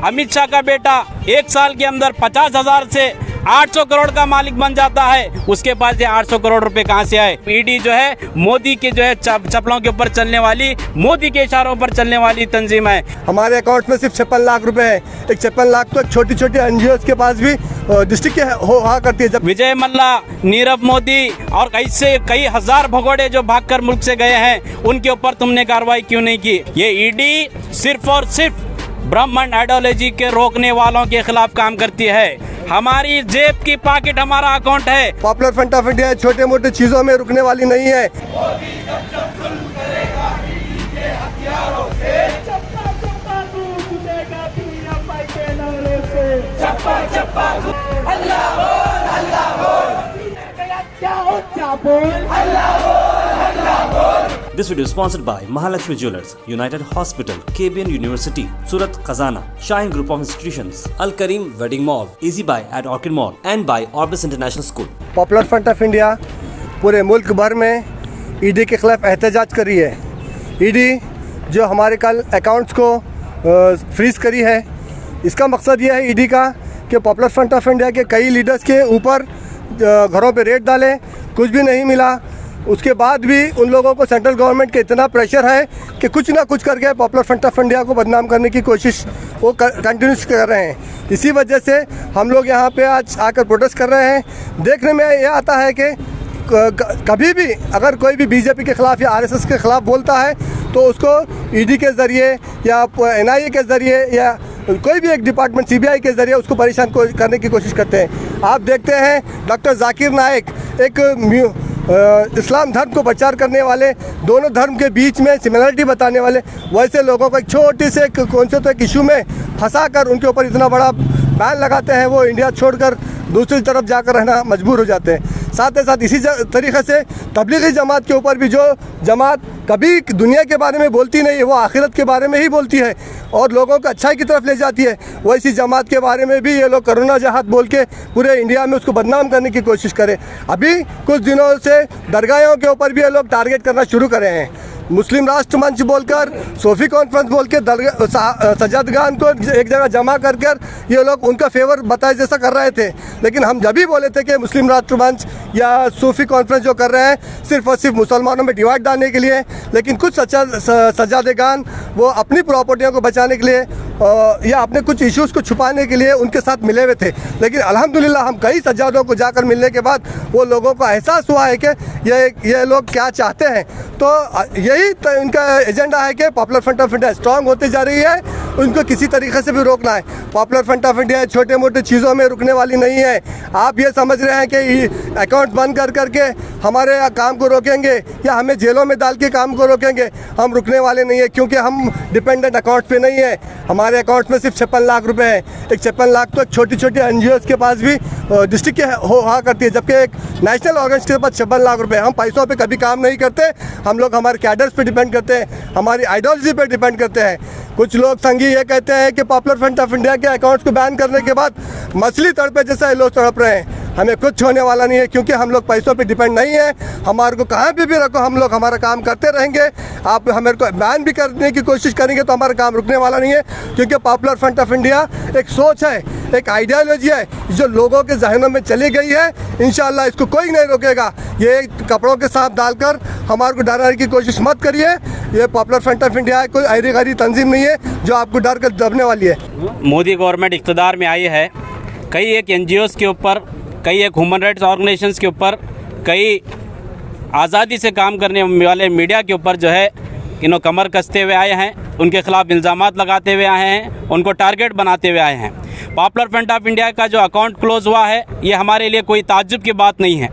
अमित शाह का बेटा 1 साल के अंदर 50,000 से 800 करोड़ का मालिक बन जाता है, उसके पास ये 800 करोड़ रुपए कहाँ से आए। ईडी जो है मोदी के जो है चप्पलों के ऊपर चलने वाली, मोदी के इशारों पर चलने वाली तंजीम है। हमारे अकाउंट में सिर्फ 56 लाख रुपए है। एक 56 लाख तो एक छोटी छोटी एनजीओ के पास भी डिस्ट्रिक्ट के हुआ करती है। जब विजय मल्ला, नीरव मोदी और ऐसे कई हजार भगोड़े जो भागकर मुल्क से गए हैं, उनके ऊपर तुमने कार्रवाई क्यों नहीं की। ये ईडी सिर्फ और सिर्फ ब्राह्मण आइडियोलॉजी के रोकने वालों के खिलाफ काम करती है। हमारी जेब की पॉकेट हमारा अकाउंट है। पॉपुलर फ्रंट ऑफ इंडिया छोटे मोटे चीजों में रुकने वाली नहीं है। This video is sponsored by Mahalakshmi Jewelers, United Hospital, KBN University, Surat Khazana, Shine Group of Institutions, Al Karim Wedding Mall, Easy Buy at Orchid Mall, and by Orbis International School. Popular front of India पूरे मुल्क भर में ED के खिलाफ एहतजाज कर रही है। ईडी जो हमारे कल अकाउंट्स को फ्रीज करी है, इसका मकसद ये है ईडी का कि पॉपुलर फ्रंट ऑफ इंडिया के कई लीडर्स के ऊपर घरों पे रेड डालें, कुछ भी नहीं मिला। उसके बाद भी उन लोगों को सेंट्रल गवर्नमेंट के इतना प्रेशर है कि कुछ ना कुछ करके पॉपुलर फ्रंट ऑफ इंडिया को बदनाम करने की कोशिश वो कंटिन्यूस कर रहे हैं। इसी वजह से हम लोग यहाँ पे आज आकर प्रोटेस्ट कर रहे हैं। देखने में ये आता है कि कभी भी अगर कोई भी बीजेपी के ख़िलाफ़ या आरएसएस के ख़िलाफ़ बोलता है तो उसको ईडी के ज़रिए या एनआईए के ज़रिए या कोई भी एक डिपार्टमेंट सीबीआई के ज़रिए उसको परेशान करने की कोशिश करते हैं। आप देखते हैं डॉक्टर जाकिर नाइक एक इस्लाम धर्म को प्रचार करने वाले, दोनों धर्म के बीच में सिमिलरिटी बताने वाले, वैसे लोगों को एक छोटी से कौन से तो एक इशू में फंसा कर उनके ऊपर इतना बड़ा बैन लगाते हैं, वो इंडिया छोड़कर दूसरी तरफ जाकर रहना मजबूर हो जाते हैं। साथ ही साथ इसी तरीक़े से तबलीगी जमात के ऊपर भी, जो जमात कभी दुनिया के बारे में बोलती नहीं है, वो आखिरत के बारे में ही बोलती है और लोगों को अच्छाई की तरफ ले जाती है, वैसी जमात के बारे में भी ये लोग करोना जहाद बोल के पूरे इंडिया में उसको बदनाम करने की कोशिश करें। अभी कुछ दिनों से दरगाहों के ऊपर भी ये लोग टारगेट करना शुरू करे हैं। मुस्लिम राष्ट्र मंच बोलकर, सोफी कॉन्फ्रेंस बोल के सज्जादगान को एक जगह जमा कर ये लोग उनका फेवर बताए जैसा कर रहे थे। लेकिन हम जब भी बोले थे कि मुस्लिम राष्ट्र मंच या सूफी कॉन्फ्रेंस जो कर रहे हैं सिर्फ और सिर्फ मुसलमानों में डिवाइड डालने के लिए, लेकिन कुछ सज्जादगान वो अपनी प्रॉपर्टियों को बचाने के लिए या अपने कुछ इश्यूज़ को छुपाने के लिए उनके साथ मिले हुए थे। लेकिन अल्हम्दुलिल्लाह हम कई सज्जादों को जाकर मिलने के बाद वो लोगों को एहसास हुआ है कि ये लोग क्या चाहते हैं। तो यही इनका एजेंडा है कि popular front of India strong होती जा रही है, उनको किसी तरीके से भी रोकना है। पॉपुलर फ्रंट ऑफ इंडिया छोटे मोटे चीज़ों में रुकने वाली नहीं है। आप ये समझ रहे हैं कि अकाउंट बंद कर करके हमारे काम को रोकेंगे या हमें जेलों में डाल के काम को रोकेंगे, हम रुकने वाले नहीं है, क्योंकि हम डिपेंडेंट अकाउंट पे नहीं है। हमारे अकाउंट में सिर्फ 56 लाख रुपए है। एक 56 लाख तो एक छोटी छोटी एनजीओ के पास भी डिस्ट्रिक्ट के हुआ करती है, जबकि एक नेशनल ऑर्गेनाइजेशन के पास 56 लाख रुपए। हम पैसों पे कभी काम नहीं करते, हम लोग हमारे कैडर्स पे डिपेंड करते हैं, हमारी आइडियोलॉजी पे डिपेंड करते हैं। कुछ लोग संगी ये कहते हैं कि पॉपुलर फ्रंट ऑफ इंडिया के अकाउंट्स को बैन करने के बाद मछली तड़पे जैसा ये लोग तड़प रहे हैं। हमें कुछ होने वाला नहीं है, क्योंकि हम लोग पैसों पे डिपेंड नहीं है। हमारे को कहाँ पे भी रखो, हम लोग हमारा काम करते रहेंगे। आप हमें को बैन भी करने की कोशिश करेंगे तो हमारा काम रुकने वाला नहीं है, क्योंकि पॉपुलर फ्रंट ऑफ इंडिया एक सोच है, एक आइडियोलॉजी है जो लोगों के जहनों में चली गई है। इंशाल्लाह इसको कोई नहीं रोकेगा। ये कपड़ों के साथ डालकर हमारे को डराने की कोशिश मत करिए। ये पॉपुलर फ्रंट ऑफ इंडिया कोई अहरी गहरी तंजीम नहीं है जो आपको डर कर दबने वाली है। मोदी गवर्नमेंट इक़्तिदार में आई है, कई एक NGOs के ऊपर, कई एक ह्यूमन राइट्स ऑर्गेनाइजेशंस के ऊपर, कई आज़ादी से काम करने वाले मीडिया के ऊपर जो है इन्हों कमर कसते हुए आए हैं, उनके खिलाफ इल्ज़ामात लगाते हुए आए हैं, उनको टारगेट बनाते हुए आए हैं। पॉपुलर फ्रंट ऑफ इंडिया का जो अकाउंट क्लोज़ हुआ है ये हमारे लिए कोई ताज्जुब की बात नहीं है।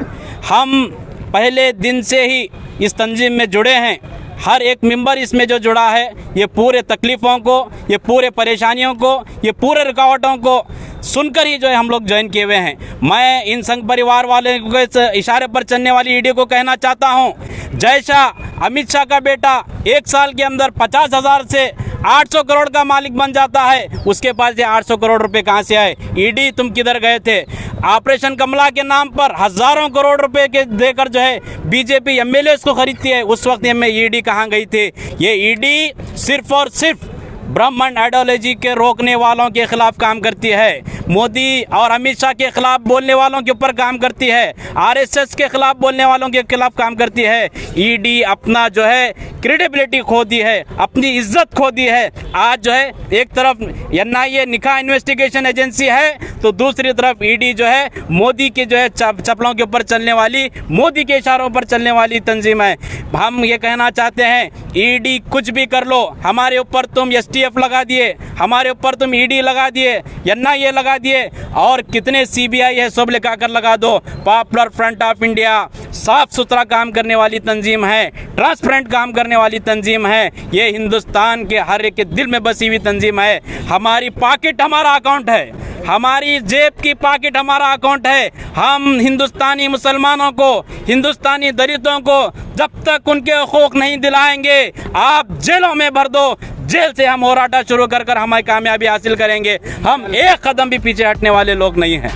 हम पहले दिन से ही इस तंजीम में जुड़े हैं। हर एक मेंबर इसमें जो जुड़ा है, ये पूरे तकलीफ़ों को, ये पूरे परेशानियों को, ये पूरे रुकावटों को सुनकर ही जो है हम लोग ज्वाइन किए हुए हैं। मैं इन संघ परिवार वाले के इशारे पर चलने वाली ईडी को कहना चाहता हूं, जय शाह। अमित शाह का बेटा 1 साल के अंदर 50,000 से 800 करोड़ का मालिक बन जाता है, उसके पास ये 800 करोड़ रुपए कहाँ से आए। ईडी तुम किधर गए थे? ऑपरेशन कमला के नाम पर हज़ारों करोड़ रुपए के देकर जो है बीजेपी MLAs को खरीदती है, उस वक्त में ईडी कहाँ गई थी? ये ईडी सिर्फ और सिर्फ ब्राह्मण आइडियोलॉजी के रोकने वालों के खिलाफ काम करती है, मोदी और अमित शाह के खिलाफ बोलने वालों के ऊपर काम करती है, आरएसएस के खिलाफ बोलने वालों के खिलाफ काम करती है। ईडी अपना जो है क्रेडिबिलिटी खो दी है, अपनी इज्जत खो दी है। आज जो है एक तरफ एनआईए निकाह इन्वेस्टिगेशन एजेंसी है तो दूसरी तरफ ईडी जो है मोदी के जो है चप्पलों के ऊपर चलने वाली, मोदी के इशारों पर चलने वाली तंजीम है। हम ये कहना चाहते हैं ईडी कुछ भी कर लो, हमारे ऊपर तुम एसटीएफ लगा दिए, हमारे ऊपर तुम ईडी लगा दिए, एनआईए लगा दिए और कितने सीबीआई है सब लेकर लगा दो। पॉपुलर फ्रंट ऑफ इंडिया साफ सुथरा काम करने वाली तंजीम है, ट्रांसपेरेंट काम करने वाली तंजीम है। ये हिंदुस्तान के हर एक के दिल में बसी हुई तंजीम है। हमारी पॉकेट हमारा अकाउंट है, हमारी जेब की पॉकेट हमारा अकाउंट है। हम हिंदुस्तानी मुसलमानों को, हिंदुस्तानी दलितों को जब तक उनके हकूक नहीं दिलाएंगे आप जेलों में भर दो। जेल से हम होराटा शुरू कर हमारी कामयाबी हासिल करेंगे। हम एक कदम भी पीछे हटने वाले लोग नहीं हैं।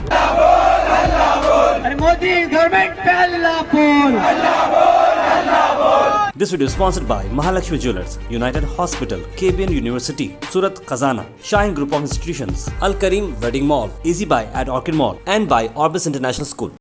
मोदी गवर्नमेंट पे अल्लाह बोल। This video is sponsored by Mahalakshmi Jewelers, United Hospital, KBN University, Surat Khazana, Shine Group of Institutions, Al Karim Wedding Mall, Easy Buy at Orchid Mall, and by Orbis International School.